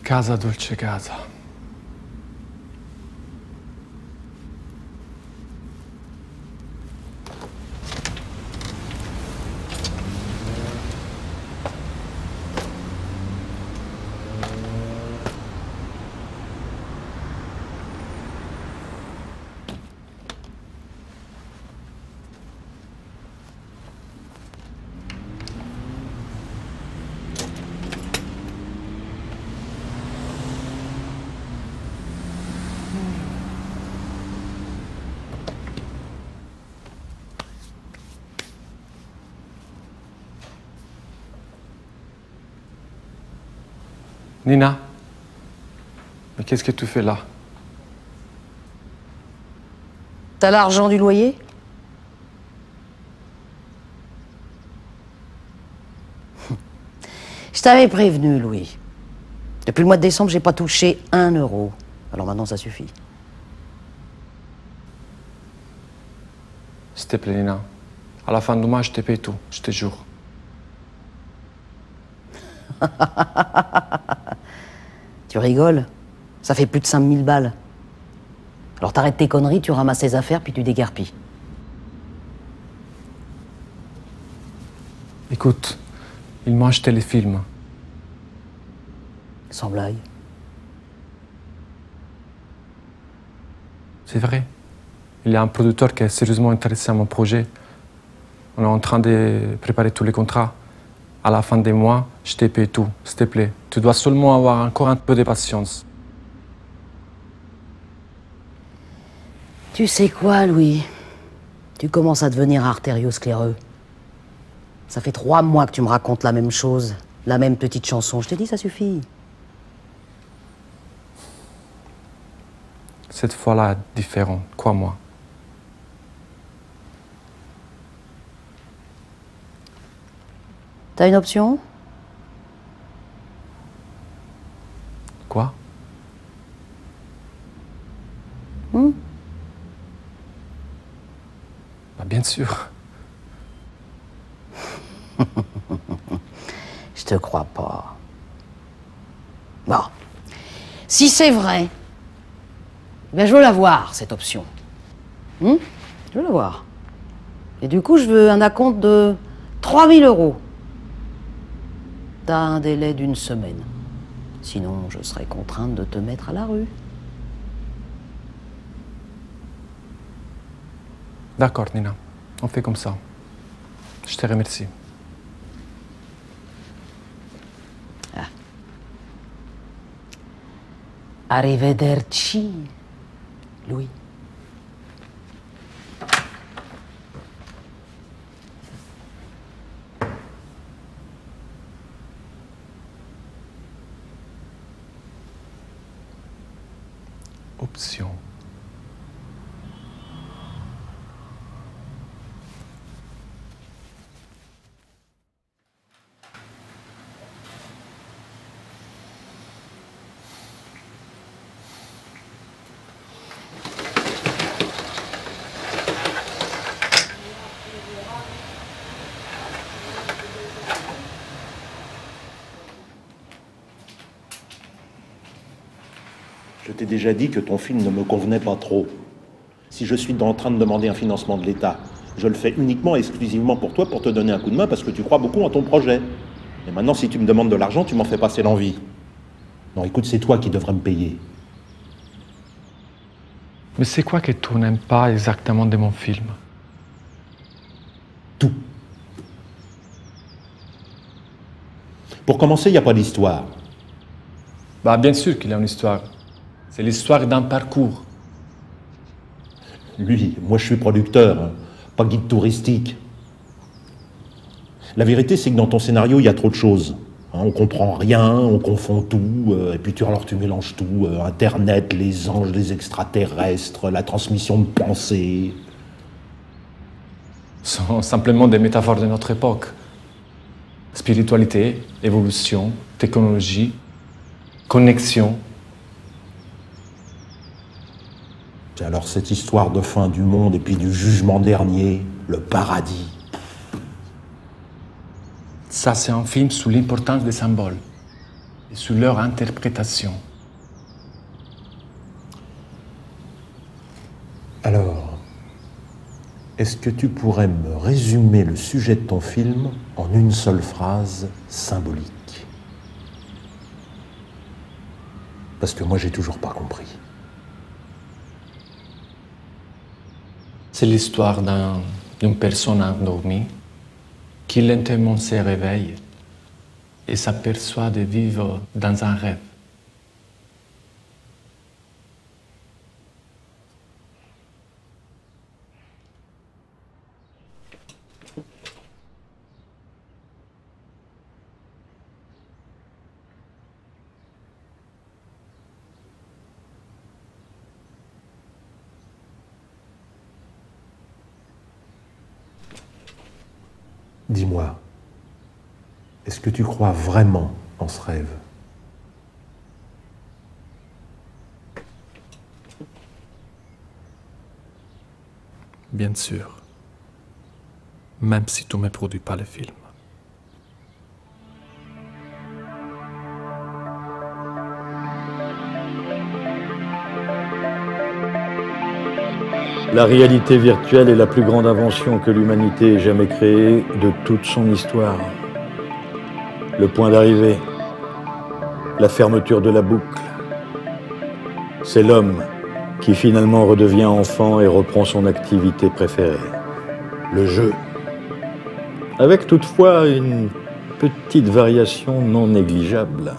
Casa dolce casa. Nina, mais qu'est-ce que tu fais là? T'as l'argent du loyer? Je t'avais prévenu, Louis. Depuis le mois de décembre, j'ai pas touché 1 euro. Alors maintenant, ça suffit. S'il te plaît, Nina. À la fin du mois, je te paye tout, je te jure. Tu rigoles? Ça fait plus de 5000 balles. Alors t'arrêtes tes conneries, tu ramasses tes affaires, puis tu déguerpilles. Écoute, ils m'ont acheté les films. Sans blague. C'est vrai. Il y a un producteur qui est sérieusement intéressé à mon projet. On est en train de préparer tous les contrats. À la fin des mois, je te paye tout, s'il te plaît. Tu dois seulement avoir encore un peu de patience. Tu sais quoi, Louis? Tu commences à devenir artérioscléreux. Ça fait 3 mois que tu me racontes la même chose, la même petite chanson. Je t'ai dit, ça suffit. Cette fois-là, différent, crois-moi. T'as une option? Quoi? Bah, bien sûr. Je te crois pas. Bon. Si c'est vrai, ben je veux la voir, cette option. Je veux la voir. Et du coup, je veux un acompte de 3000 euros. T'as un délai d'1 semaine. Sinon, je serai contrainte de te mettre à la rue. D'accord, Nina. On fait comme ça. Je te remercie. Arrivederci, Louis. Option. Je t'ai déjà dit que ton film ne me convenait pas trop. Si je suis en train de demander un financement de l'État, je le fais uniquement et exclusivement pour toi, pour te donner un coup de main, parce que tu crois beaucoup en ton projet. Et maintenant, si tu me demandes de l'argent, tu m'en fais passer l'envie. Non, écoute, c'est toi qui devrais me payer. Mais c'est quoi que tu n'aimes pas exactement de mon film? Tout. Pour commencer, il n'y a pas d'histoire. Bah, bien sûr qu'il y a une histoire. C'est l'histoire d'un parcours. Lui, moi je suis producteur, hein, pas guide touristique. La vérité, c'est que dans ton scénario, il y a trop de choses. Hein, on comprend rien, on confond tout, et puis alors tu mélanges tout. Internet, les anges, les extraterrestres, la transmission de pensée. Ce sont simplement des métaphores de notre époque. Spiritualité, évolution, technologie, connexion. Et alors cette histoire de fin du monde et puis du jugement dernier, le paradis. Ça, c'est un film sur l'importance des symboles. et sur leur interprétation. Alors, est-ce que tu pourrais me résumer le sujet de ton film en une seule phrase symbolique? Parce que moi, j'ai toujours pas compris. C'est l'histoire d'une personne endormie qui lentement se réveille et s'aperçoit de vivre dans un rêve. Dis-moi, est-ce que tu crois vraiment en ce rêve? Bien sûr, même si tu ne me produis pas le film. La réalité virtuelle est la plus grande invention que l'humanité ait jamais créée de toute son histoire. Le point d'arrivée, la fermeture de la boucle. C'est l'homme qui finalement redevient enfant et reprend son activité préférée, le jeu. Avec toutefois une petite variation non négligeable.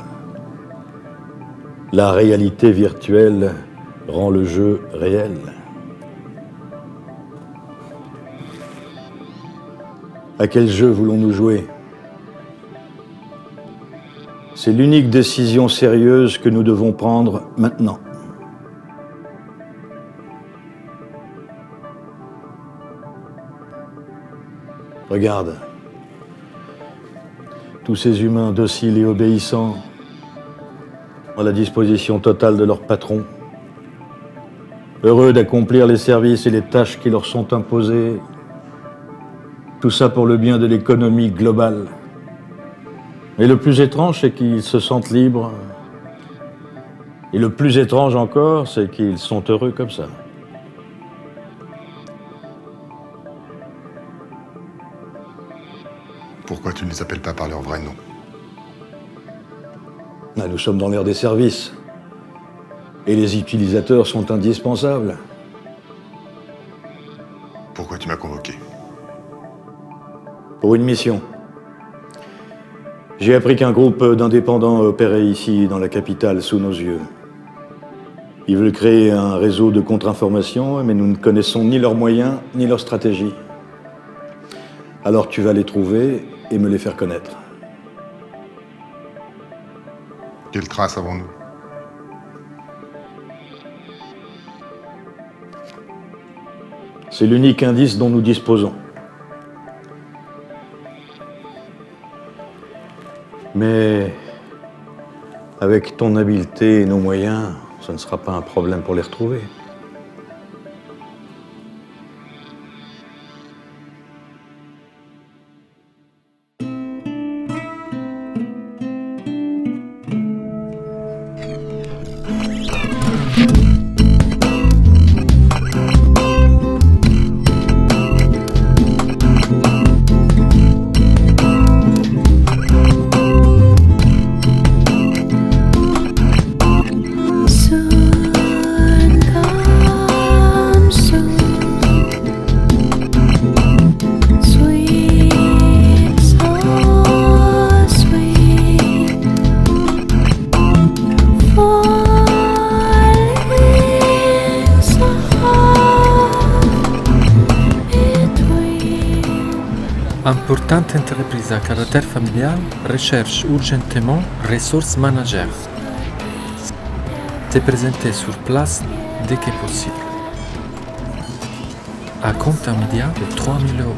La réalité virtuelle rend le jeu réel. À quel jeu voulons-nous jouer? C'est l'unique décision sérieuse que nous devons prendre maintenant. Regarde, tous ces humains dociles et obéissants, à la disposition totale de leur patron, heureux d'accomplir les services et les tâches qui leur sont imposées. Tout ça pour le bien de l'économie globale. Et le plus étrange, c'est qu'ils se sentent libres. Et le plus étrange encore, c'est qu'ils sont heureux comme ça. Pourquoi tu ne les appelles pas par leur vrai nom? Nous sommes dans l'ère des services. Et les utilisateurs sont indispensables. Pourquoi tu m'as convoqué? Pour une mission. J'ai appris qu'un groupe d'indépendants opérait ici, dans la capitale, sous nos yeux. Ils veulent créer un réseau de contre-information, mais nous ne connaissons ni leurs moyens, ni leurs stratégies. Alors tu vas les trouver et me les faire connaître. Quelle trace avons-nous? C'est l'unique indice dont nous disposons. Mais avec ton habileté et nos moyens, ce ne sera pas un problème pour les retrouver. Importante entreprise à caractère familial recherche urgentement ressources managers. Se présenter sur place dès que possible. À compte immédiat de 3 000 €.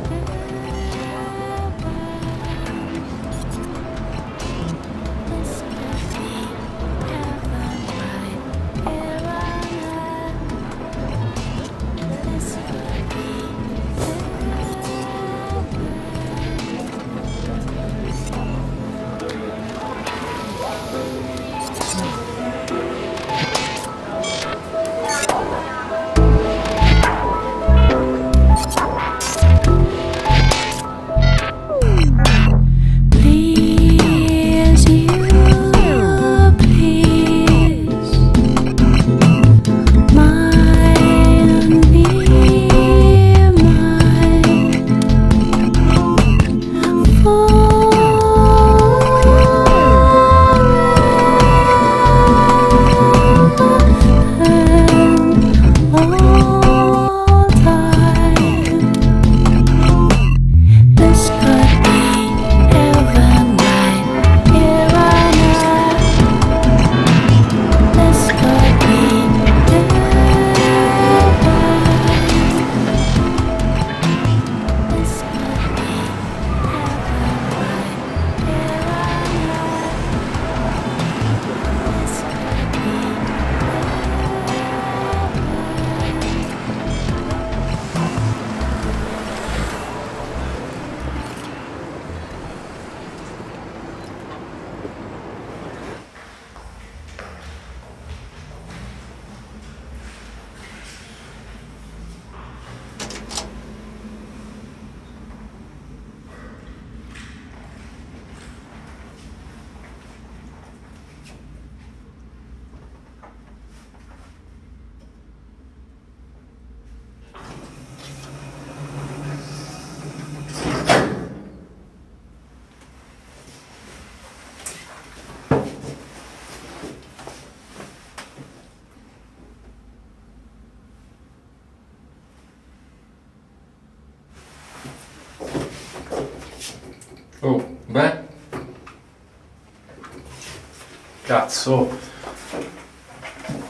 Cazzo.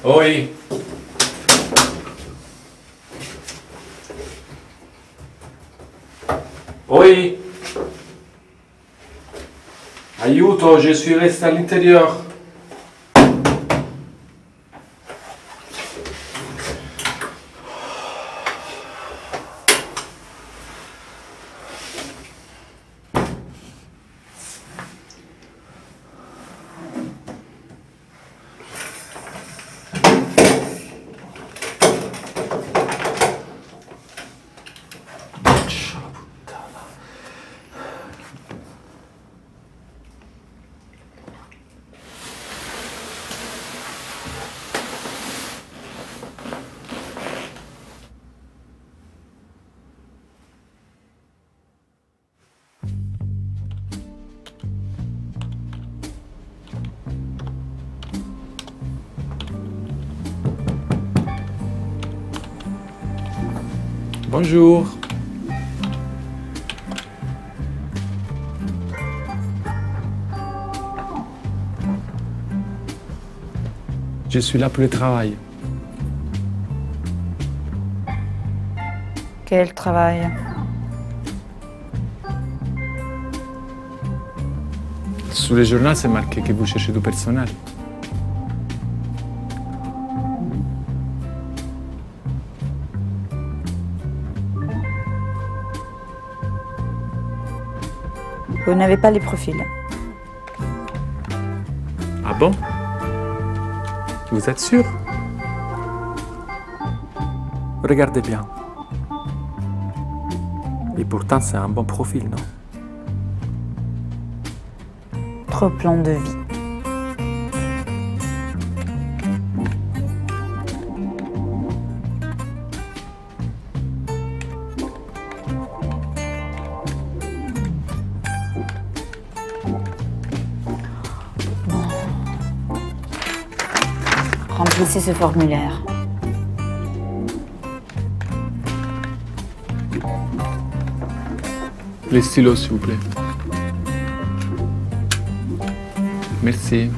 Oi. Oi. Aiuto, je suis resté à l'intérieur. Bonjour. Je suis là pour le travail. Quel travail? Sur le journal, c'est marqué que vous cherchez du personnel. Vous n'avez pas les profils. Ah bon? Vous êtes sûr? Regardez bien. Et pourtant, c'est un bon profil, non? Trop plan de vie. Remplissez ce formulaire. Les stylos, s'il vous plaît. Merci.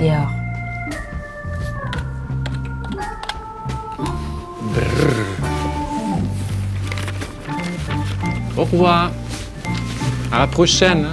Dehors. Au revoir. À la prochaine.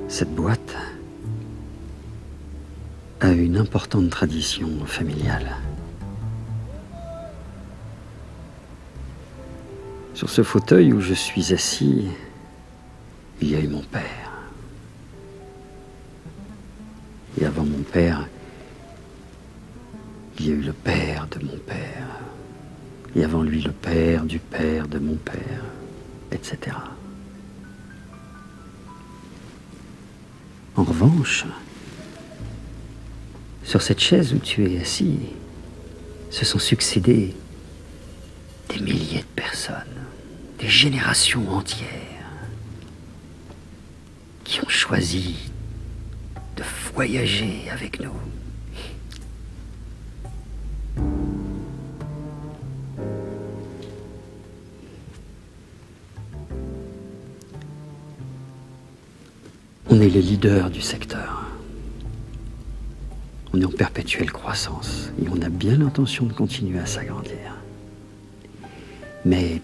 Cette boîte a une importante tradition familiale. Sur ce fauteuil où je suis assis, il y a eu mon père. Et avant mon père, il y a eu le père de mon père. Et avant lui, le père du père de mon père, etc. En revanche, sur cette chaise où tu es assis, se sont succédés des milliers de personnes, des générations entières, qui ont choisi de voyager avec nous. On est les leaders du secteur. On est en perpétuelle croissance et on a bien l'intention de continuer à s'agrandir. Mais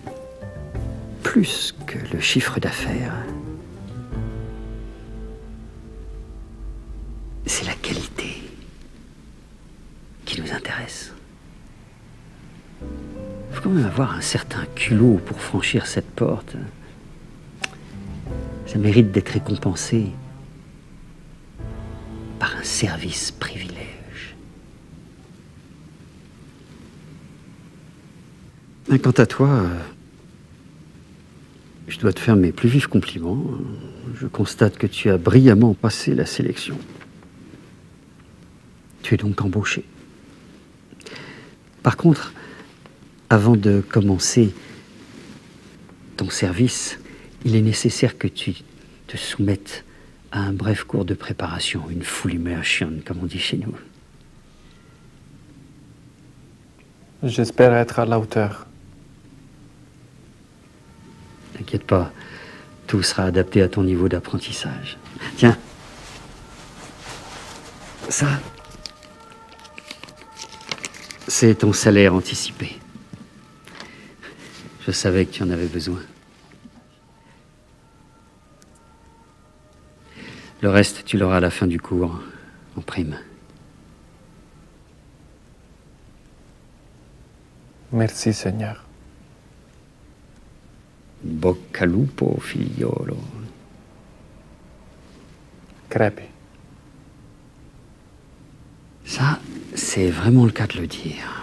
plus que le chiffre d'affaires, c'est la qualité qui nous intéresse. Il faut quand même avoir un certain culot pour franchir cette porte. Ça mérite d'être récompensé par un service privilège. Quant à toi, je dois te faire mes plus vifs compliments. Je constate que tu as brillamment passé la sélection. Tu es donc embauché. Par contre, avant de commencer ton service, il est nécessaire que tu te soumettes à un bref cours de préparation, une full immersion, comme on dit chez nous. J'espère être à la hauteur. T'inquiète pas, tout sera adapté à ton niveau d'apprentissage. Tiens, ça, c'est ton salaire anticipé. Je savais que tu en avais besoin. Le reste, tu l'auras à la fin du cours, en prime. Merci, Seigneur. Bocca al lupo, figliolo. Crepi. Ça, c'est vraiment le cas de le dire.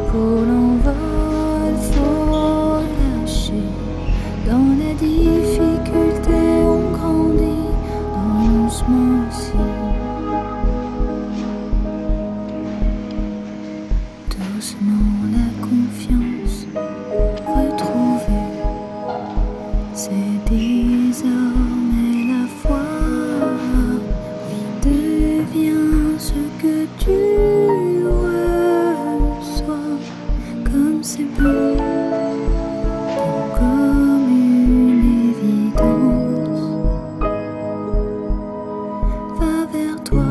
pour l'envol, faut lâcher. Dans la difficulté, on grandit doucement aussi. Doucement la confiance retrouvée, c'est désormais la foi. Oui, deviens ce que tu reçois, comme c'est beau, comme une évidence. Va vers toi,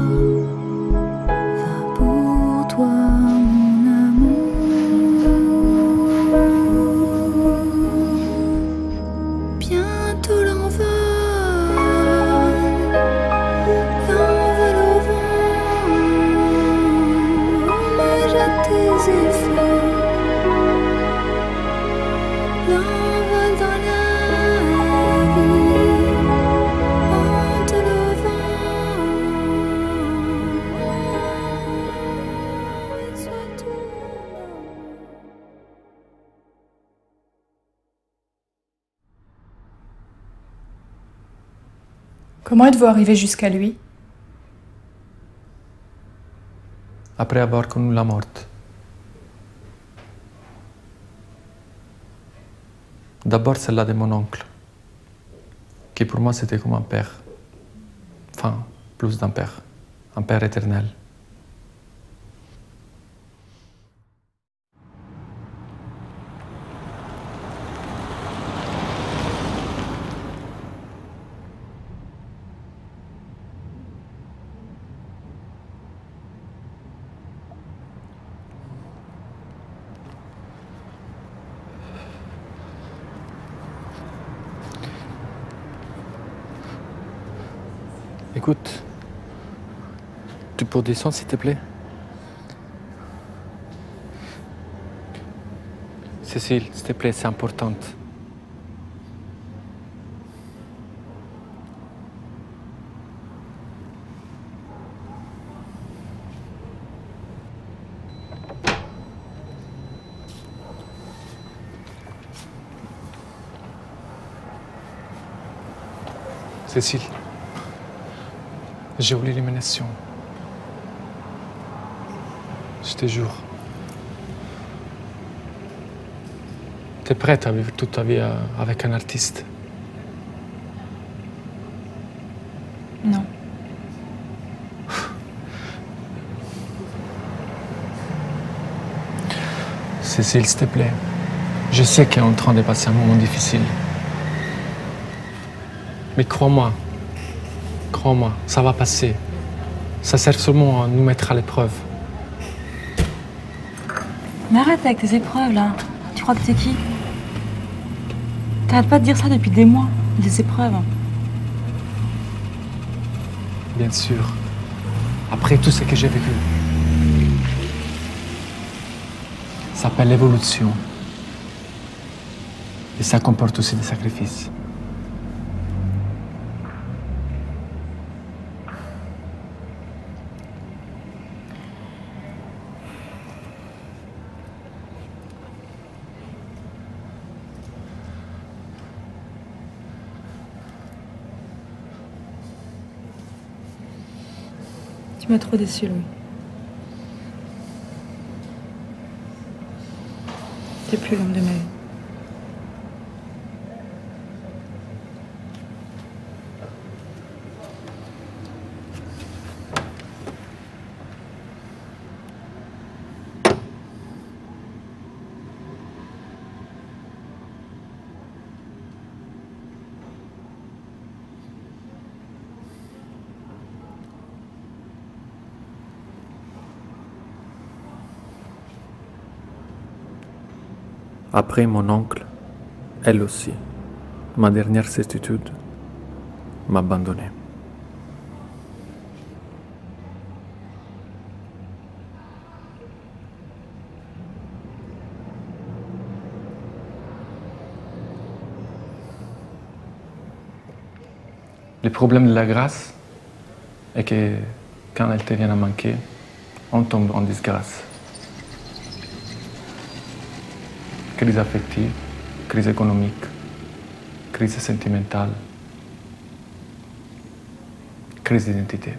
va pour toi. Bientôt l'envol au vent, hommage à tes efforts. L'envol dans la vie, en te levant, et sois tout mon amour. Comment êtes-vous arrivé jusqu'à lui? Après avoir connu la mort. D'abord celle-là de mon oncle, qui pour moi c'était comme un père. Enfin, plus d'un père, un père éternel. Écoute, tu peux descendre s'il te plaît? Cécile, s'il te plaît, c'est important. Cécile. J'ai oublié l'élimination. Je te jure. T'es prête à vivre toute ta vie avec un artiste? Non. Cécile, s'il te plaît. Je sais qu'elle est en train de passer un moment difficile. Mais crois-moi. Crois-moi, ça va passer. Ça sert seulement à nous mettre à l'épreuve. Mais arrête avec tes épreuves, là. Tu crois que t'es qui? T'arrêtes pas de dire ça depuis des mois, des épreuves. Bien sûr. Après tout ce que j'ai vécu. Ça s'appelle l'évolution. Et ça comporte aussi des sacrifices. Tu m'as trop déçu, Louis. T'es plus l'homme de ma vie. Après mon oncle, elle aussi, ma dernière certitude, m'a abandonné. Le problème de la grâce est que quand elle te vient à manquer, on tombe en disgrâce. crise affective, crise économique, crise sentimentale, crise d'identité.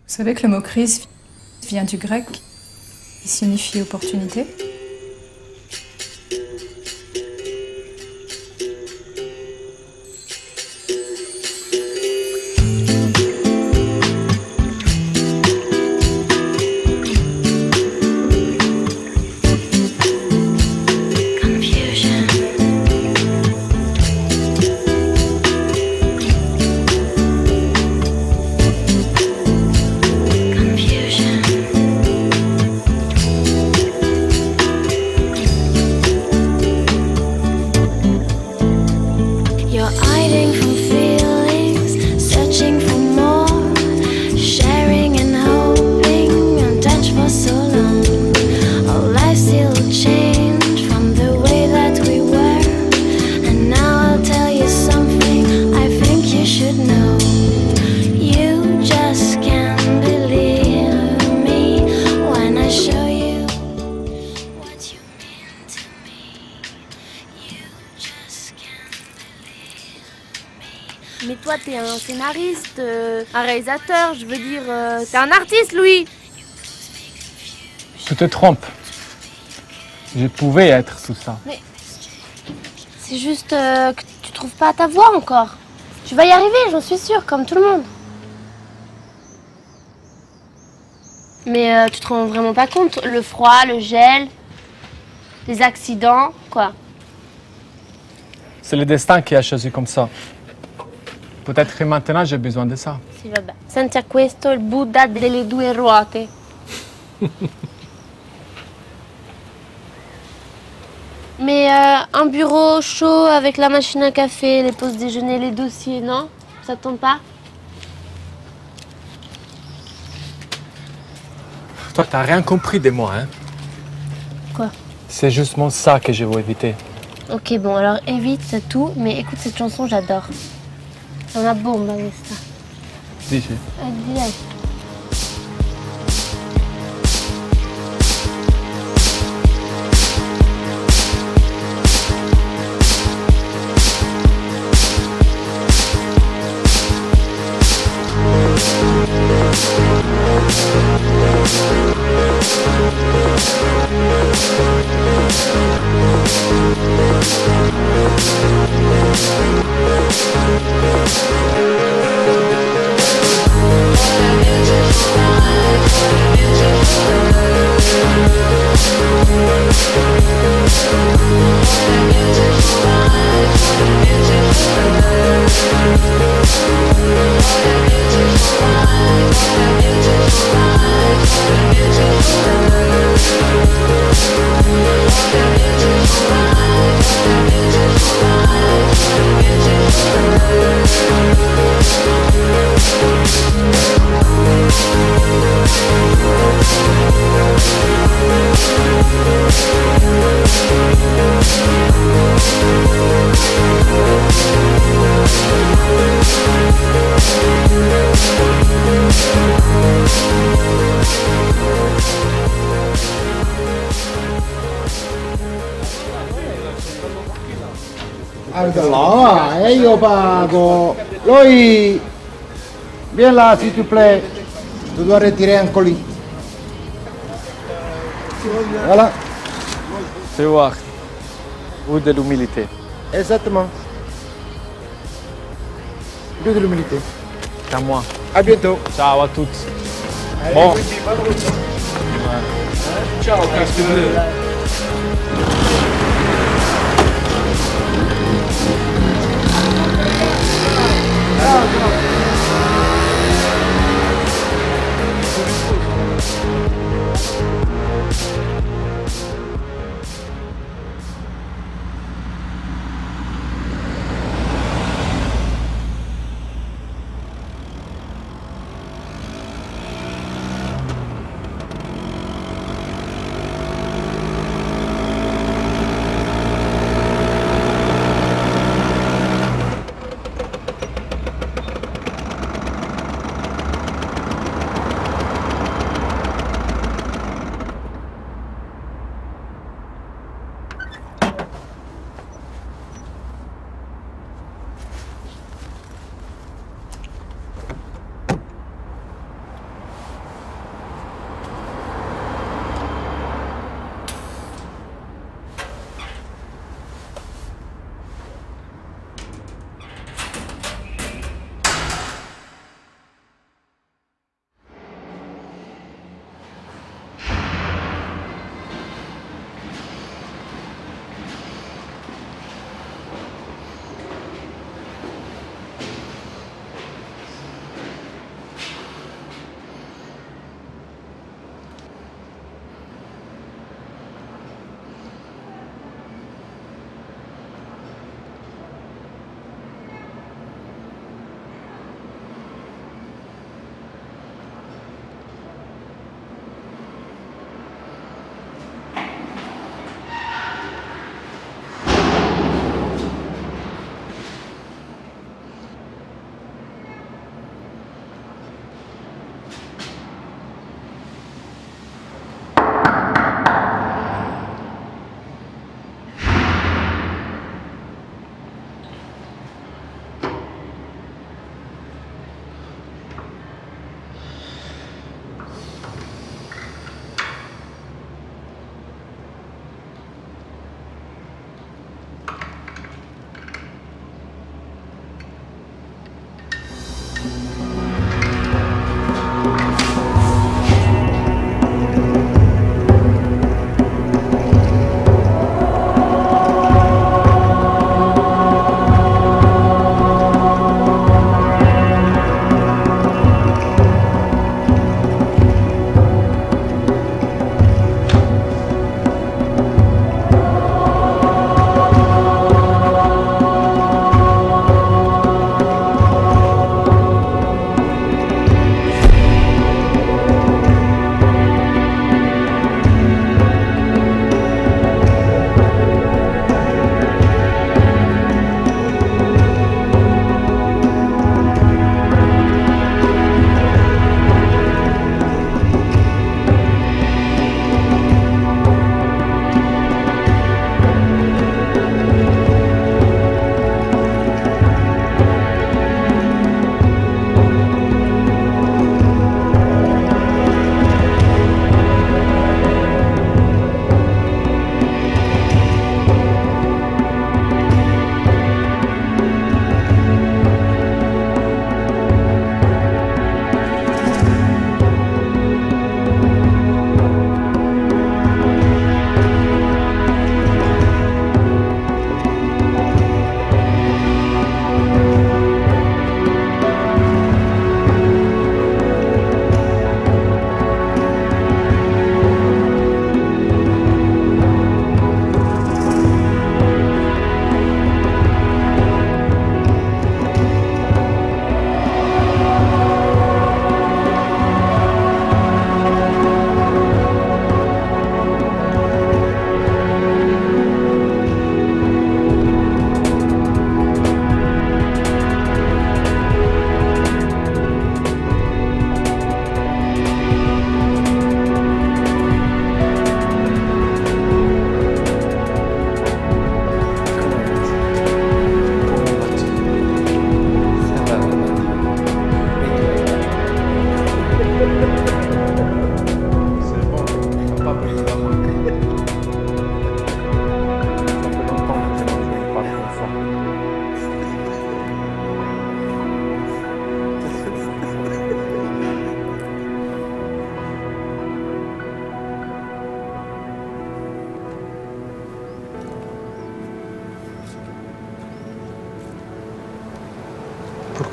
Vous savez que le mot crise vient du grec, qui signifie opportunité. Mais toi, t'es un scénariste, un réalisateur, je veux dire, t'es un artiste, Louis. Tu te trompes. Je pouvais être tout ça. Mais c'est juste que tu trouves pas ta voix encore. Tu vas y arriver, j'en suis sûre, comme tout le monde. Mais tu te rends vraiment pas compte, le froid, le gel, les accidents, quoi. C'est le destin qui a choisi comme ça. Peut-être que maintenant j'ai besoin de ça. Sì, vabbè. Senza questo il Buddha delle due ruote. Mais un bureau chaud avec la machine à café, les pauses déjeuner, les dossiers, non? Ça te tombe pas? Toi, t'as rien compris de moi, hein? Quoi? C'est justement ça que je veux éviter. Ok, bon, alors évite tout, mais écoute cette chanson, j'adore. C'est una bomba questa. Dici? Direi. Alors, io pago. Lui, viens là, s'il te plaît. Tu dois retirer un colis. Voilà. C'est voir. Ou de l'humilité. Exactement. De l'humilité. C'est à moi. À bientôt. Ciao à toutes. Bon. Ciao, casque bleu.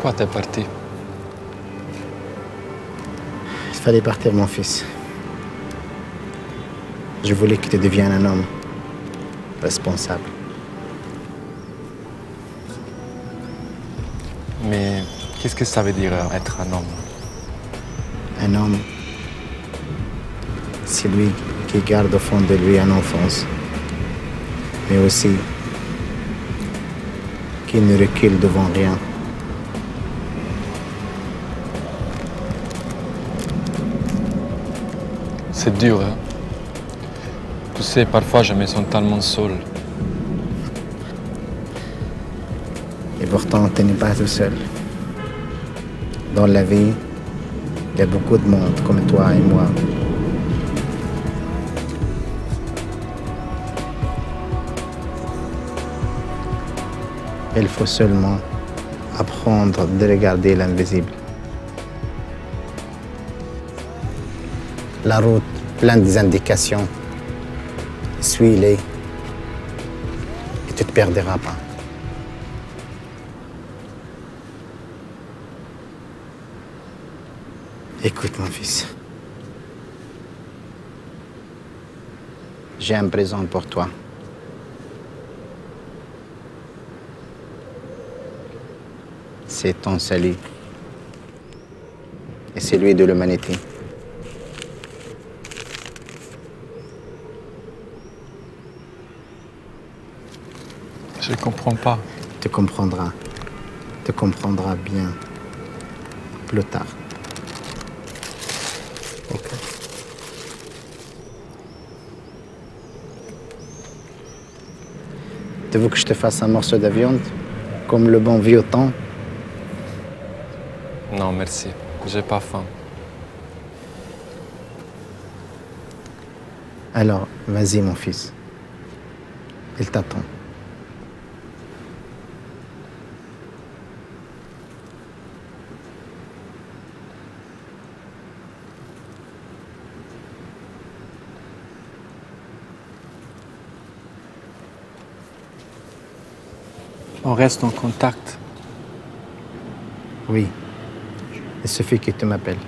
Pourquoi t'es parti? Il fallait partir, mon fils. Je voulais que tu deviennes un homme responsable. Mais qu'est-ce que ça veut dire être un homme? Un homme, c'est lui qui garde au fond de lui une enfance, mais aussi qui ne recule devant rien. C'est dur, hein? Tu sais, parfois je me sens tellement seul. Et pourtant, tu n'es pas tout seul. Dans la vie, il y a beaucoup de monde comme toi et moi. Il faut seulement apprendre de regarder l'invisible. La route pleine des indications. Suis-les et tu ne te perdras pas. Écoute, mon fils. J'ai un présent pour toi. C'est ton salut et celui de l'humanité. Je ne comprends pas. Tu comprendras. Tu comprendras bien plus tard. Ok. Tu veux que je te fasse un morceau de viande, comme le bon vieux temps? Non, merci. J'ai pas faim. Alors, vas-y, mon fils. Il t'attend. On reste en contact. Oui. Il suffit que tu m'appelles.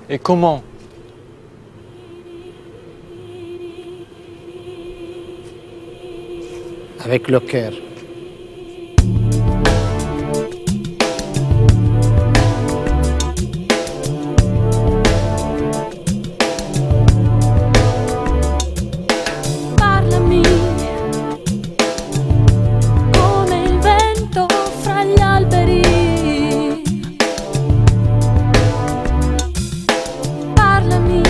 Et comment? Avec le cœur. Parlami come il vento fra gli alberi. Parlami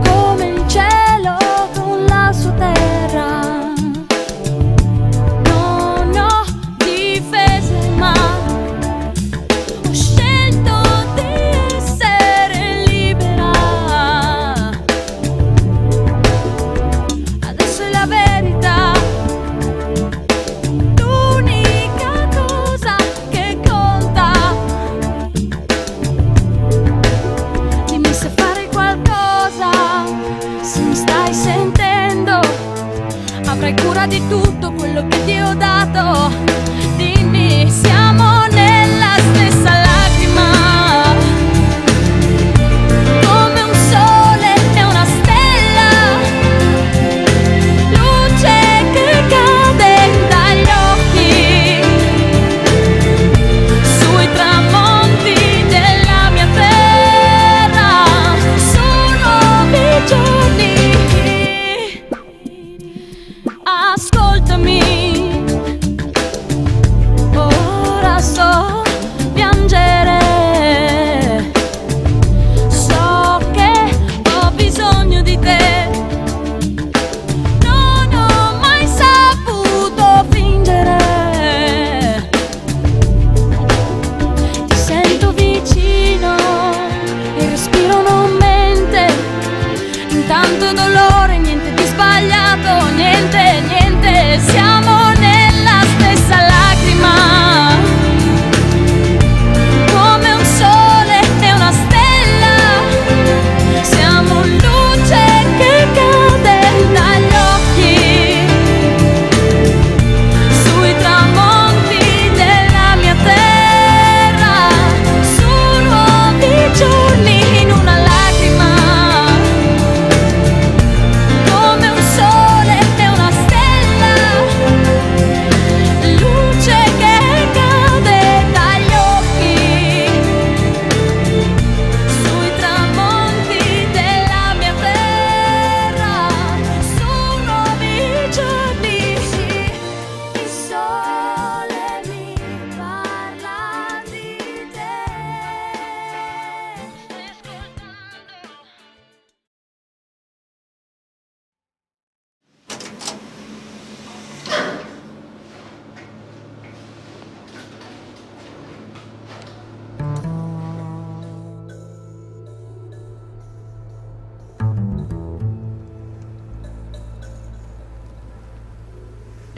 come il cielo con la sua terra. Non ho difese ma ho scelto di essere libera. Adesso è la verità, l'unica cosa che conta. Dimmi se fare qualcosa, se mi stai sentendo. Avrai cura di tutto quello che ti ho dato. Dimmi, siamo nella stessa lacrima, come un sole e una stella, luce che cade dagli occhi, sui tramonti della mia terra. Sono nuovi giorni. Ascoltami,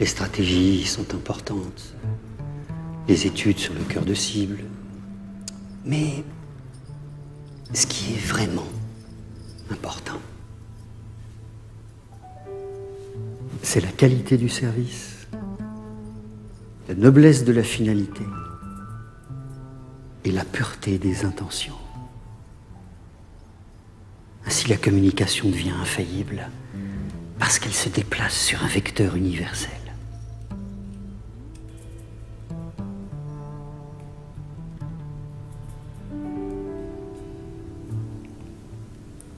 Les stratégies sont importantes, les études sur le cœur de cible. Mais ce qui est vraiment important, c'est la qualité du service, la noblesse de la finalité et la pureté des intentions. Ainsi, la communication devient infaillible parce qu'elle se déplace sur un vecteur universel.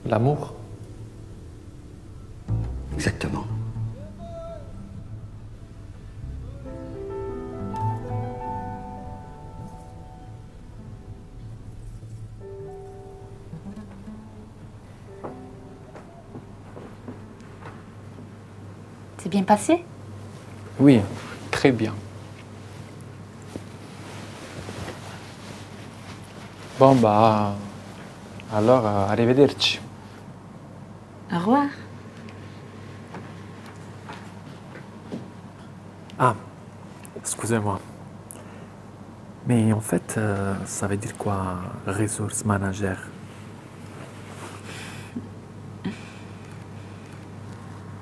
L'amour. Exactement. C'est bien passé? Oui, très bien. Bon, bah... alors, arrivederci. Au revoir. Ah, excusez-moi. Mais en fait, ça veut dire quoi, resource manager?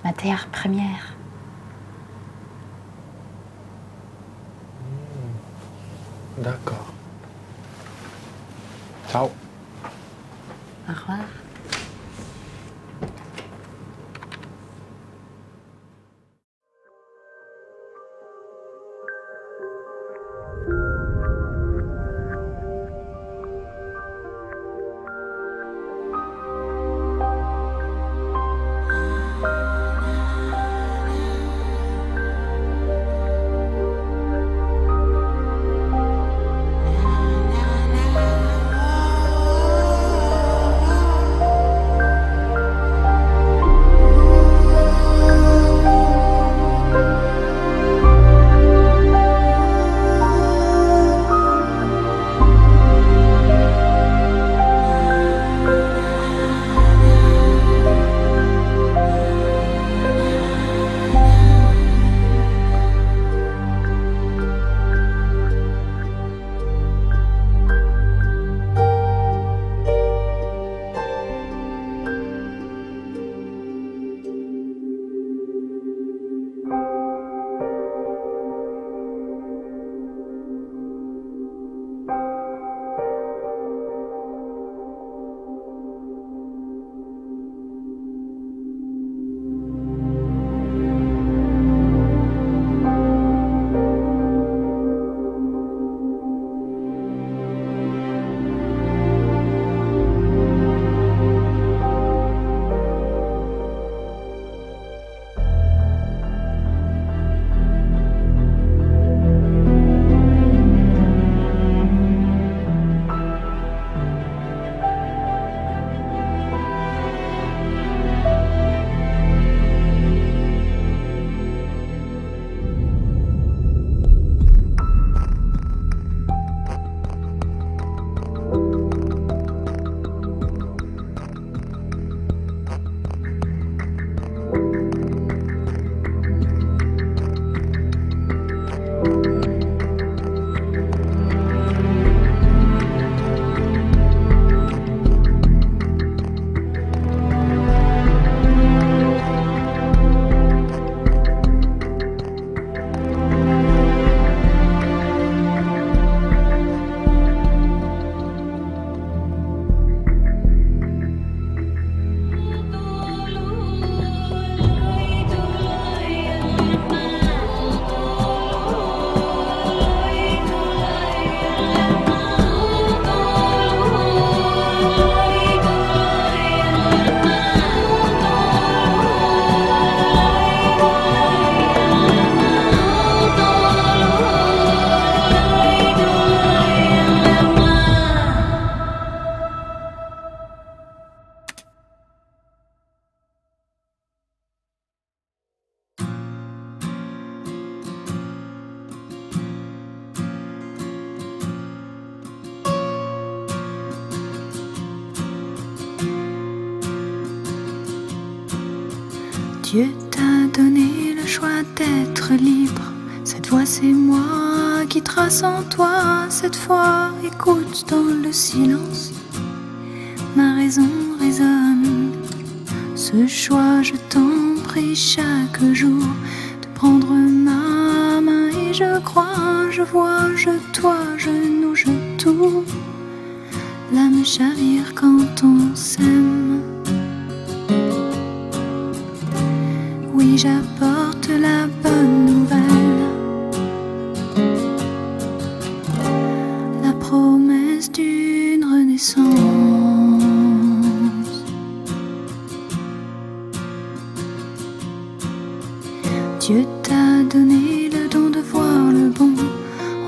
Matière première. D'accord. Ciao. Au revoir. Dieu t'a donné le choix d'être libre. Cette voix c'est moi qui trace en toi. Cette fois écoute dans le silence. Ma raison résonne. Ce choix je t'en prie chaque jour de prendre ma main et je crois, je vois, je toi, je nous, je tout. L'âme chavire quand on s'aime. Oui, j'apporte la bonne nouvelle, la promesse d'une renaissance. Dieu t'a donné le don de voir le bon.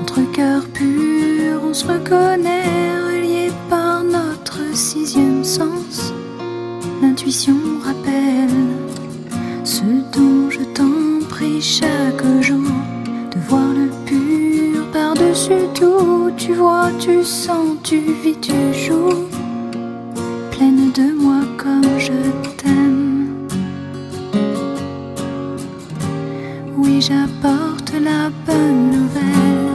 Entre cœurs purs, on se reconnaît, reliés par notre sixième sens. L'intuition rappelle ce dont je t'en prie chaque jour, de voir le pur par-dessus tout. Tu vois, tu sens, tu vis, tu joues, pleine de moi comme je t'aime. Oui, j'apporte la bonne nouvelle,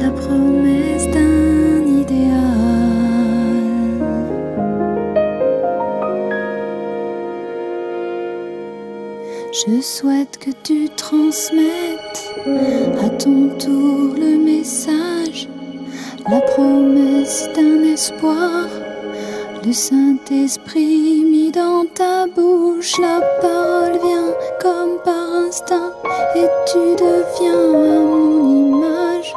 la promesse d'un idéal. Je souhaite que tu transmettes à ton tour le message, la promesse d'un espoir. Le Saint-Esprit mis dans ta bouche, la parole vient comme par instinct et tu deviens à mon image.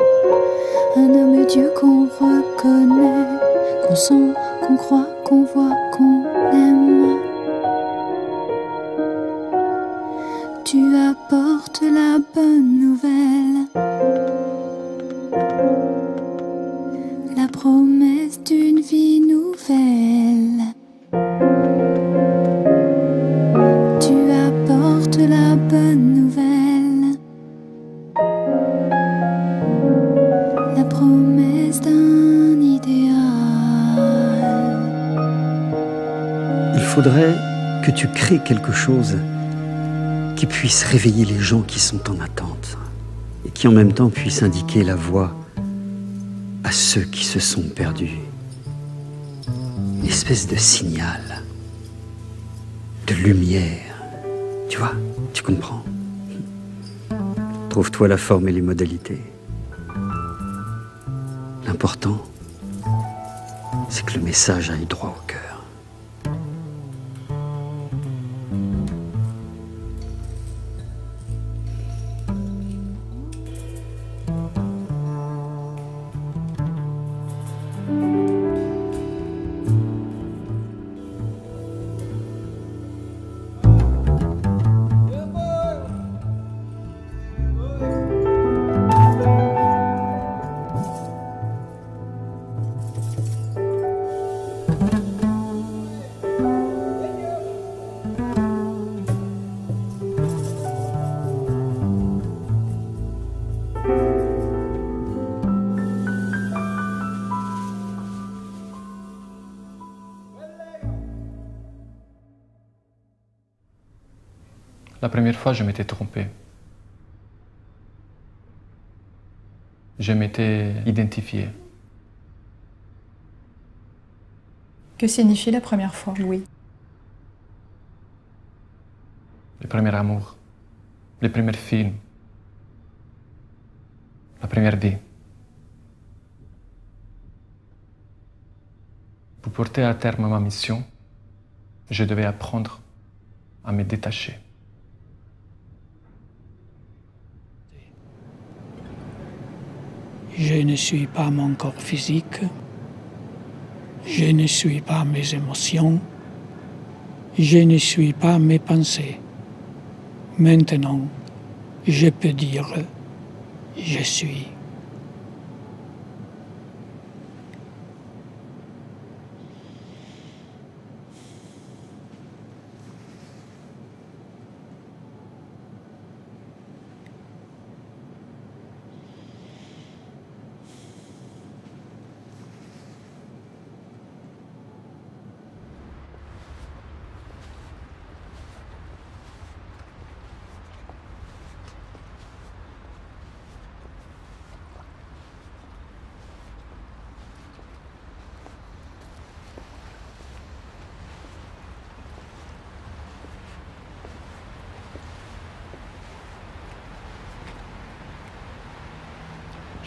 Un homme Dieu qu'on reconnaît, qu'on sent, qu'on croit, qu'on voit, qu'on aime. Tu apportes la bonne nouvelle, la promesse d'une vie nouvelle. Tu apportes la bonne nouvelle, la promesse d'un idéal. Il faudrait que tu crées quelque chose qui puisse réveiller les gens qui sont en attente et qui en même temps puisse indiquer la voie à ceux qui se sont perdus. Une espèce de signal, de lumière. Tu vois, tu comprends. Trouve-toi la forme et les modalités. L'important, c'est que le message aille droit au cœur. La première fois, je m'étais trompé. Je m'étais identifié. Que signifie la première fois, Louis? Le premier amour, le premier film, la première vie. Pour porter à terme ma mission, je devais apprendre à me détacher. Je ne suis pas mon corps physique, je ne suis pas mes émotions, je ne suis pas mes pensées. Maintenant, je peux dire « je suis ».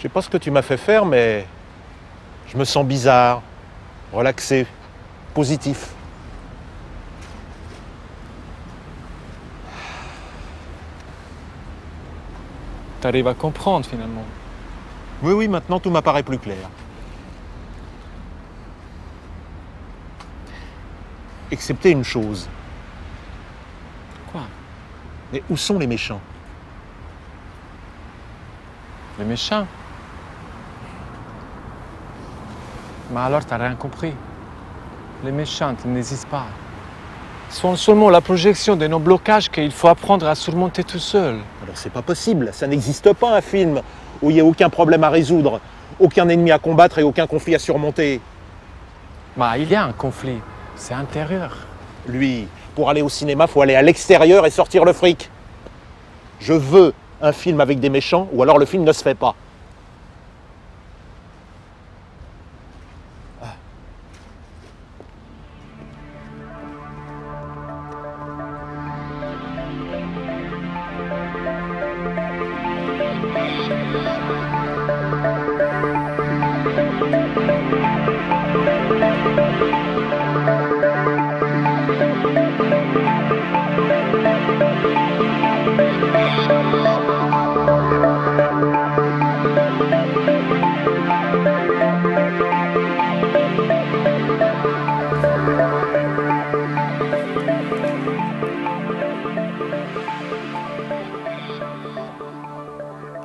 sais pas ce que tu m'as fait faire, mais je me sens bizarre, relaxé, positif. T'arrives à comprendre finalement. Oui, oui, maintenant tout m'apparaît plus clair. Excepté une chose. Quoi? Mais où sont les méchants? Les méchants? Mais alors t'as rien compris. Les méchants, ils n'existent pas. Ils sont seulement la projection de nos blocages qu'il faut apprendre à surmonter tout seul. Alors c'est pas possible, ça n'existe pas un film où il n'y a aucun problème à résoudre, aucun ennemi à combattre et aucun conflit à surmonter. Bah, il y a un conflit, c'est intérieur. Lui, pour aller au cinéma, faut aller à l'extérieur et sortir le fric. Je veux un film avec des méchants ou alors le film ne se fait pas.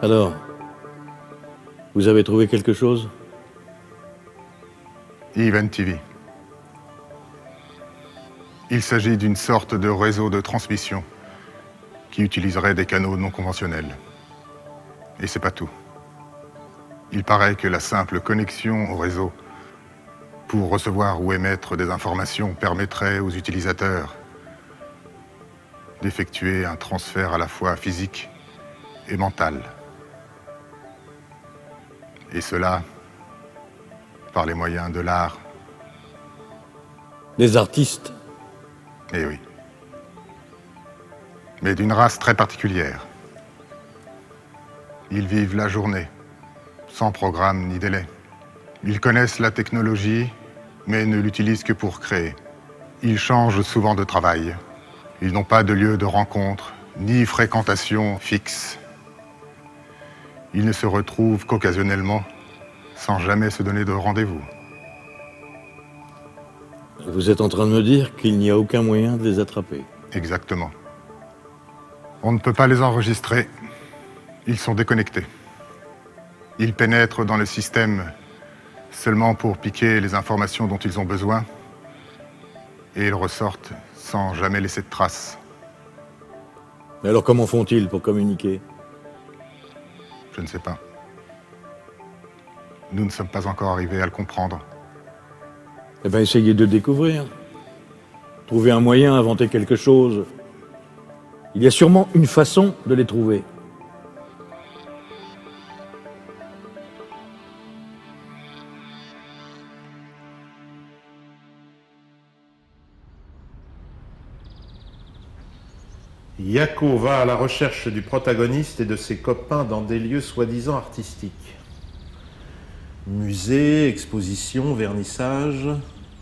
Alors, vous avez trouvé quelque chose? Event TV. Il s'agit d'une sorte de réseau de transmission qui utiliserait des canaux non conventionnels. Et c'est pas tout. Il paraît que la simple connexion au réseau pour recevoir ou émettre des informations permettrait aux utilisateurs d'effectuer un transfert à la fois physique et mental. Et cela par les moyens de l'art. Des artistes? Eh oui. Mais d'une race très particulière. Ils vivent la journée, sans programme ni délai. Ils connaissent la technologie, mais ne l'utilisent que pour créer. Ils changent souvent de travail. Ils n'ont pas de lieu de rencontre, ni fréquentation fixe. Ils ne se retrouvent qu'occasionnellement, sans jamais se donner de rendez-vous. Vous êtes en train de me dire qu'il n'y a aucun moyen de les attraper? Exactement. On ne peut pas les enregistrer. Ils sont déconnectés. Ils pénètrent dans le système seulement pour piquer les informations dont ils ont besoin et ils ressortent sans jamais laisser de traces. Mais alors comment font-ils pour communiquer? Je ne sais pas. Nous ne sommes pas encore arrivés à le comprendre. Eh bien, essayez de découvrir. Trouver un moyen, inventer quelque chose. Il y a sûrement une façon de les trouver. Yako va à la recherche du protagoniste et de ses copains dans des lieux soi-disant artistiques. Musées, expositions, vernissages,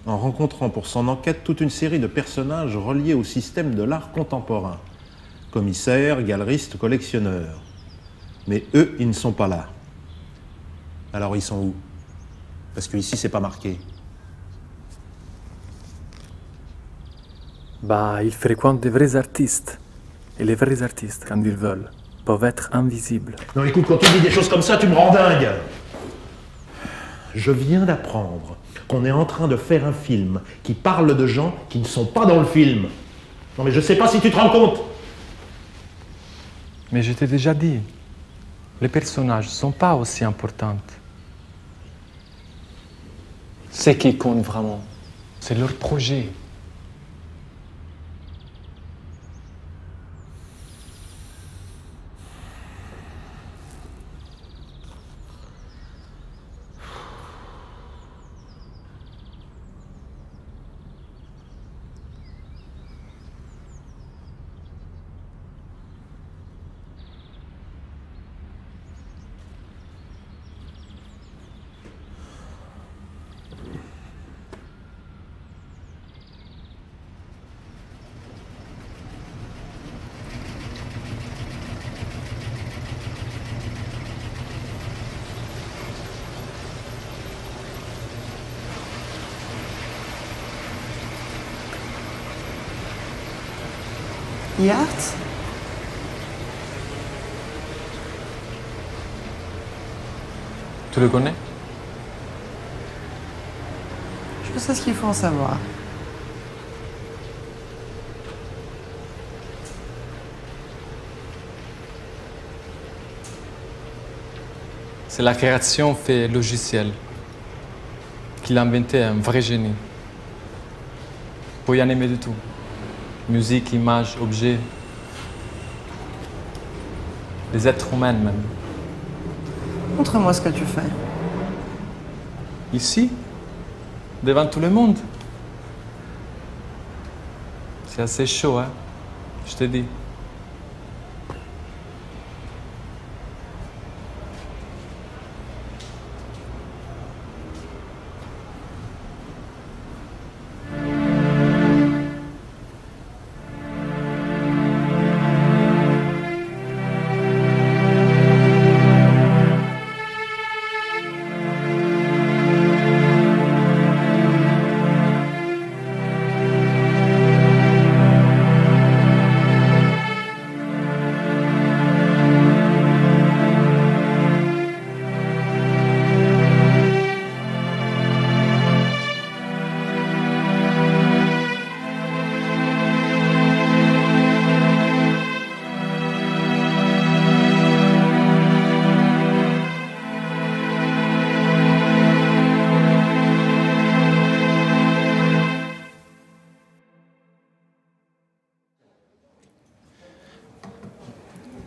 en rencontrant pour son enquête toute une série de personnages reliés au système de l'art contemporain. Commissaires, galeristes, collectionneurs. Mais eux, ils ne sont pas là. Alors ils sont où? Parce qu'ici, c'est pas marqué. Bah, ils fréquentent des vrais artistes. Et les vrais artistes, quand ils veulent, peuvent être invisibles. Non, écoute, quand tu dis des choses comme ça, tu me rends dingue. Je viens d'apprendre qu'on est en train de faire un film qui parle de gens qui ne sont pas dans le film. Non, mais je sais pas si tu te rends compte. Mais je t'ai déjà dit, les personnages ne sont pas aussi importants. Ce qui compte vraiment, c'est leur projet. Yacht? Tu le connais? Je sais ce qu'il faut en savoir. C'est la création fait logiciel qu'il a inventé, un vrai génie. Faut y en aimer du tout. Musique, images, objets. Les êtres humains même. Montre-moi ce que tu fais. Ici, devant tout le monde. C'est assez chaud, hein, je te dis.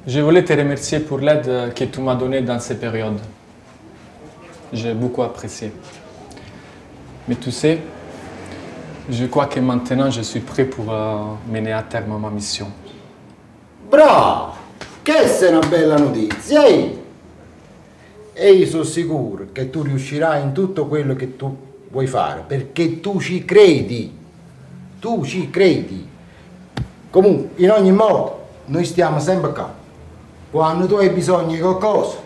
Je voulais te remercier pour l'aide que tu m'as donnée dans ces périodes. J'ai beaucoup apprécié. Mais tu sais, je crois que maintenant je suis prêt pour mener à terme ma mission. Bravo! Questa è una bella notizia, E io sono sicuro che tu riuscirai in tutto quello che tu vuoi fare, perché tu ci credi. Tu ci credi. Comunque, in ogni modo, noi stiamo sempre qua. Quando tu hai bisogno di qualcosa,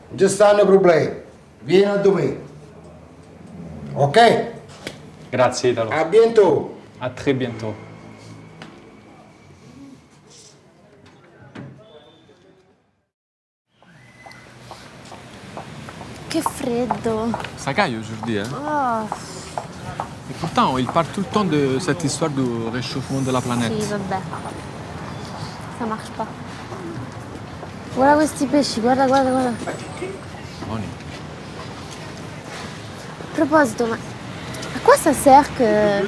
non ci stanno problemi. Vieni a me. Ok? Grazie, Italo. A bientôt. A très bientôt. Che freddo. Ça caille aujourd'hui, hein? Oh. Et pourtant, il parle tout le temps de cette histoire du réchauffement de la planète. Sì, vabbè. Ça marche pas. Guarda questi pesci, guarda, guarda, guarda. Buoni. A proposito, ma à quoi ça sert que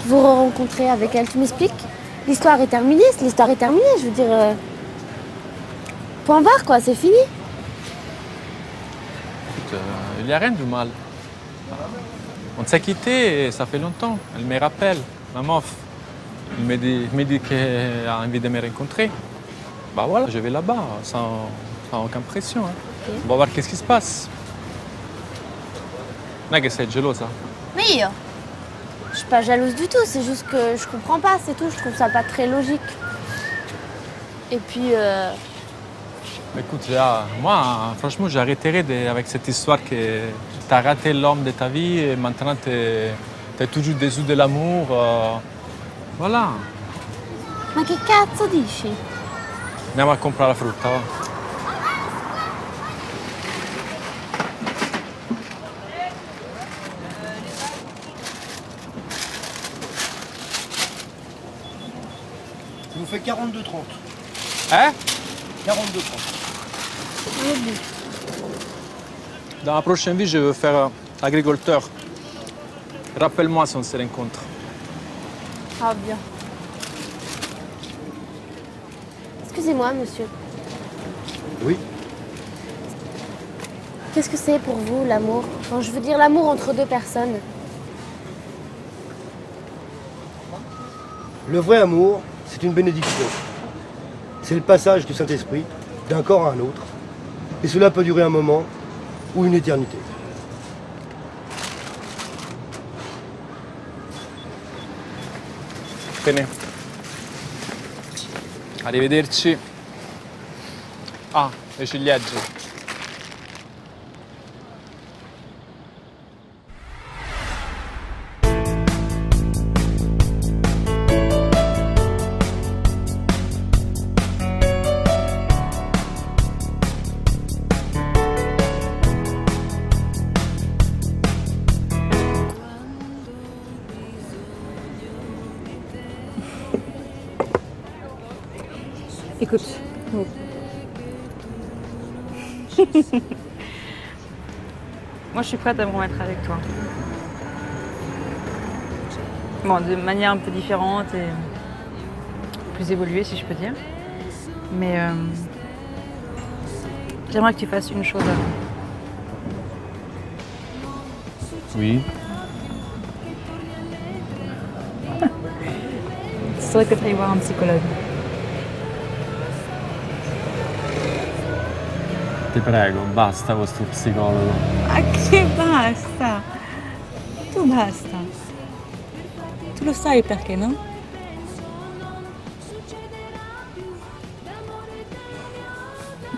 vous rencontrez avec elle? Tu m'expliques? L'histoire est terminée, l'histoire est terminée, je veux dire... Point barre, quoi, c'est fini. Écoute, il n'y a rien de mal. On s'est quittés et ça fait longtemps. Elle me rappelle, ma meuf. Elle me dit qu'elle a envie de me rencontrer. Bah voilà, je vais là-bas, sans aucune pression. Hein. Okay. On va voir qu'est-ce qui se passe. Non que c'est gelosa. Mais je suis pas jalouse du tout, c'est juste que je comprends pas, c'est tout. Je trouve ça pas très logique. Et puis... Écoute, moi, franchement, j'arrêterai avec cette histoire que tu as raté l'homme de ta vie et maintenant tu es toujours déçu de l'amour. Voilà. Ma che cazzo dici? Andiamo a comprare la frutta, va. Ça vous fait 42,30. Hein? 42,30. Dans la prochaine vie, je veux faire agriculteur. Rappelle-moi si on se rencontre. Ah bien. Excusez-moi, monsieur. Oui. Qu'est-ce que c'est pour vous, l'amour? Enfin, je veux dire l'amour entre deux personnes. Le vrai amour, c'est une bénédiction. C'est le passage du Saint-Esprit d'un corps à un autre. Et cela peut durer un moment ou une éternité. Bene. Arrivederci. Ah, le ciliegie. Écoute, bon. Moi, je suis prête à me remettre avec toi. Bon, de manière un peu différente et plus évoluée, si je peux dire. Mais j'aimerais que tu fasses une chose avant. Oui. C'est vrai que tu ailles voir un psychologue. Ti prego, basta con sto psicologo. Ma che basta? Tu basta. Tu lo sai perché, no?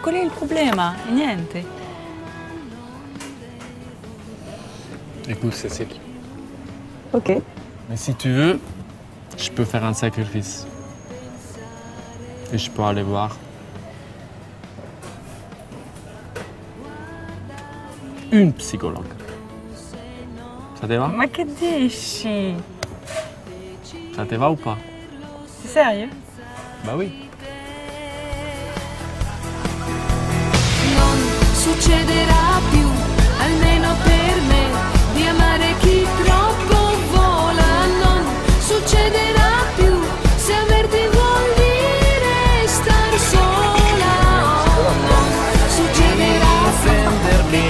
Qual è il problema? E niente. Écoute, Cécile. Ok. Mais si tu veux, je peux faire un sacrifice. Et je peux aller voir une psychologue. Ça te va? Ma che dici? Ça te va ou pas? Sei serio? Bah oui. Non succederà più, almeno per me, di amare chi troppo vola. Non succederà più, se averti vuol dire star sola. Non succederà offendermi,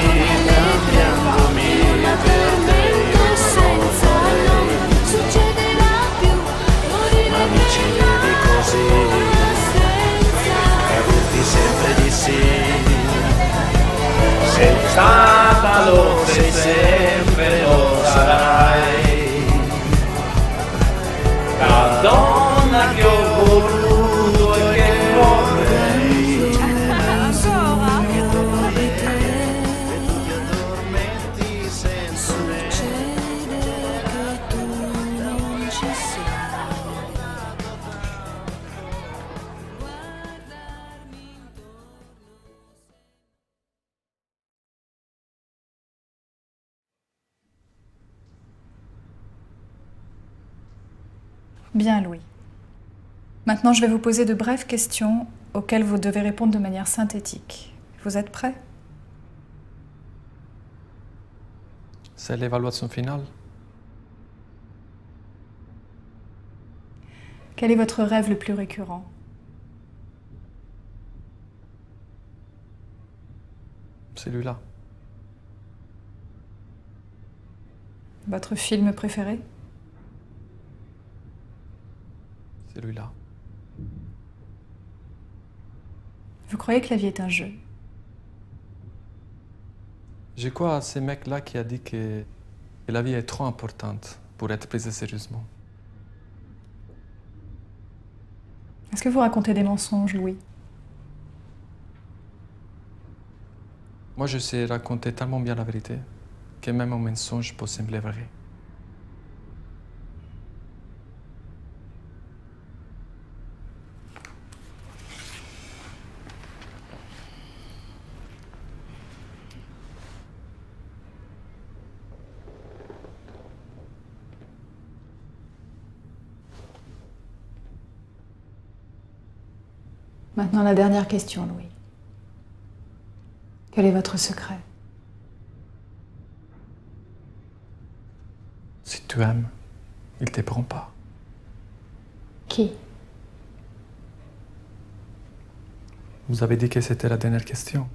cambiandomi un tormento senza. Non succederà più, morire ma mi ci vedi così, e dirti sempre di sì. Sei stata, lo sei sempre, lo sarai. La donna che ho voluto e che vorrei. Ancora? Che torni te, e tu ti addormenti senza me. Succede che tu non ci sei. Bien, Louis. Maintenant, je vais vous poser de brèves questions auxquelles vous devez répondre de manière synthétique. Vous êtes prêts? C'est l'évaluation finale. Quel est votre rêve le plus récurrent? Celui-là. Votre film préféré? Celui-là. Vous croyez que la vie est un jeu? Je crois à ce mec-là qui a dit que la vie est trop importante pour être prise sérieusement. Est-ce que vous racontez des mensonges, Louis? Moi, je sais raconter tellement bien la vérité que même un mensonge peut sembler vrai. Maintenant, la dernière question, Louis. Quel est votre secret? Si tu aimes, il ne te prend pas. Qui? Vous avez dit que c'était la dernière question.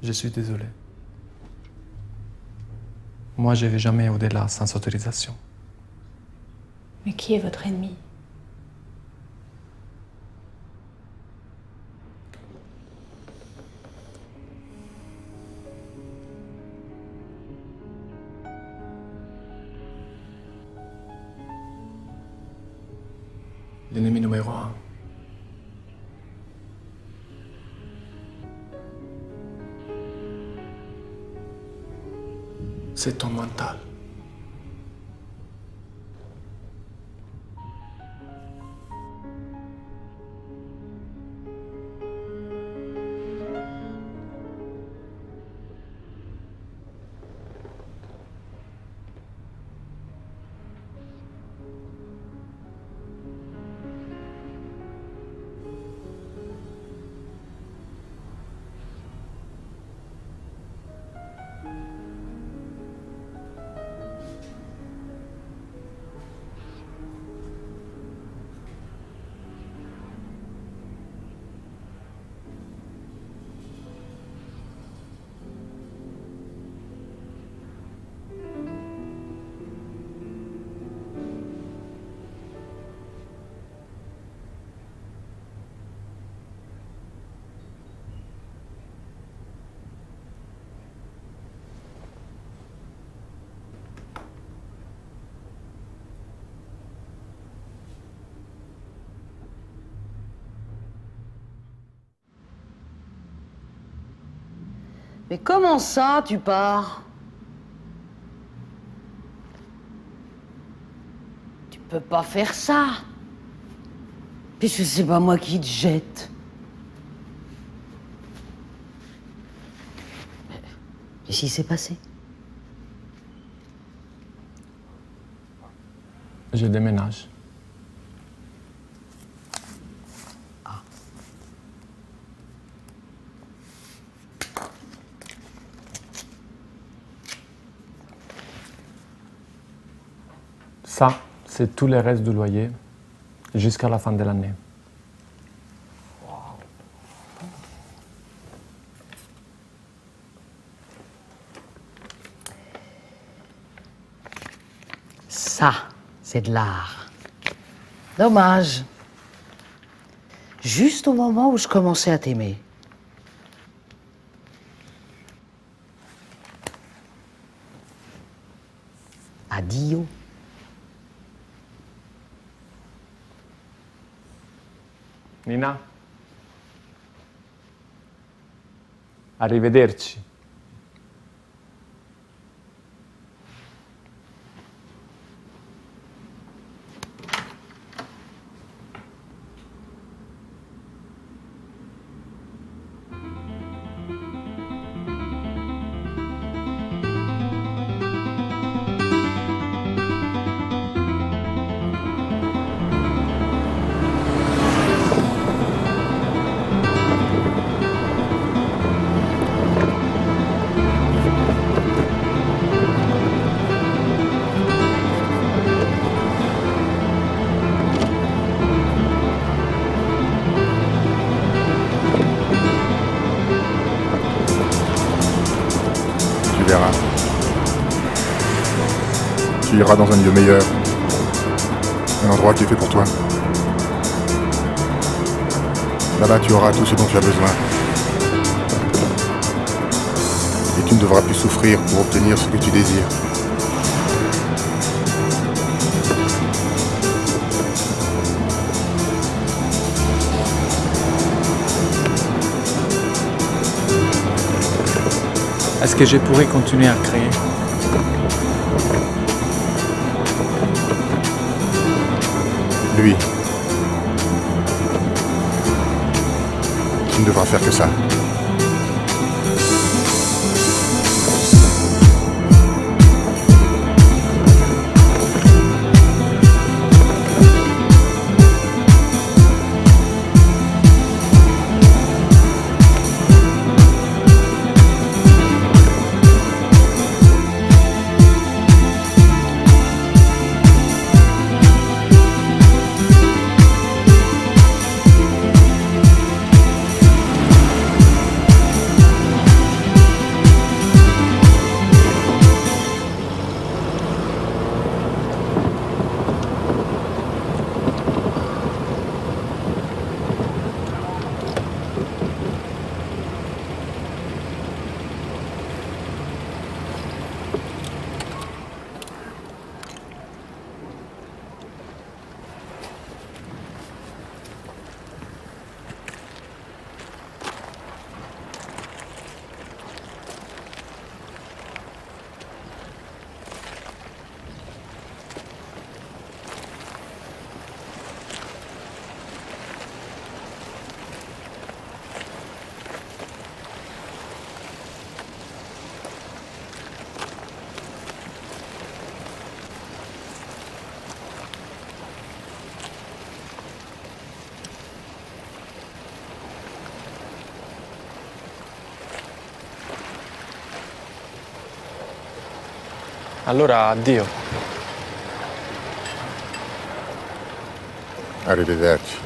Je suis désolé. Moi, je ne vais jamais au-delà sans autorisation. Mais qui est votre ennemi? L'ennemi numéro 1. C'est ton mental. Mais comment ça, tu pars? Tu peux pas faire ça. Puisque c'est pas moi qui te jette. Qu'est-ce qui s'est passé? Je déménage. Ça, c'est tous les restes du loyer jusqu'à la fin de l'année. Ça, c'est de l'art. Dommage. Juste au moment où je commençais à t'aimer. Addio. Nina, arrivederci. Tu verras. Tu iras dans un lieu meilleur. Un endroit qui est fait pour toi. Là-bas, tu auras tout ce dont tu as besoin. Et tu ne devras plus souffrir pour obtenir ce que tu désires. Est-ce que je pourrais continuer à créer? Lui. Tu ne devras faire que ça. Allora, addio. Arrivederci.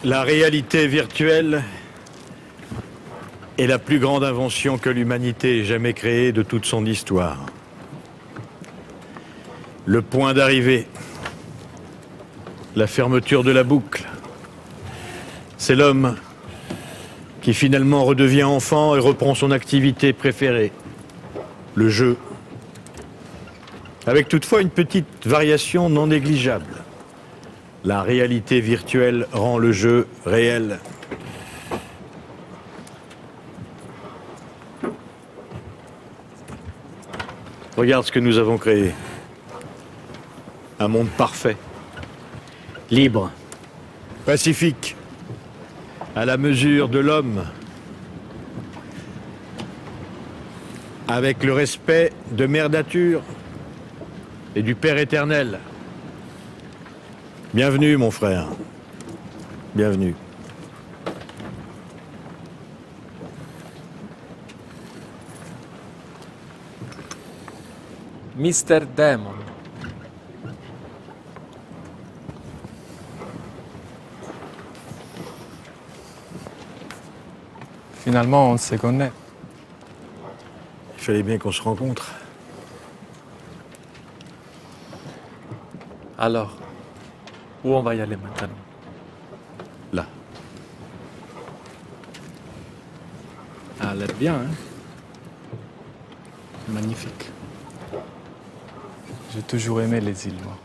La réalité virtuelle est la plus grande invention que l'humanité ait jamais créée de toute son histoire. Le point d'arrivée, la fermeture de la boucle, c'est l'homme qui finalement redevient enfant et reprend son activité préférée, le jeu. Avec toutefois une petite variation non négligeable. La réalité virtuelle rend le jeu réel. Regarde ce que nous avons créé. Un monde parfait. Libre. Pacifique. À la mesure de l'homme. Avec le respect de Mère Nature et du Père éternel. Bienvenue, mon frère. Bienvenue. Mr. Demon. Finalement, on se connaît. Il fallait bien qu'on se rencontre. Alors, où on va y aller maintenant? Là. Ça a l'air bien, hein? Magnifique. J'ai toujours aimé les îles, moi.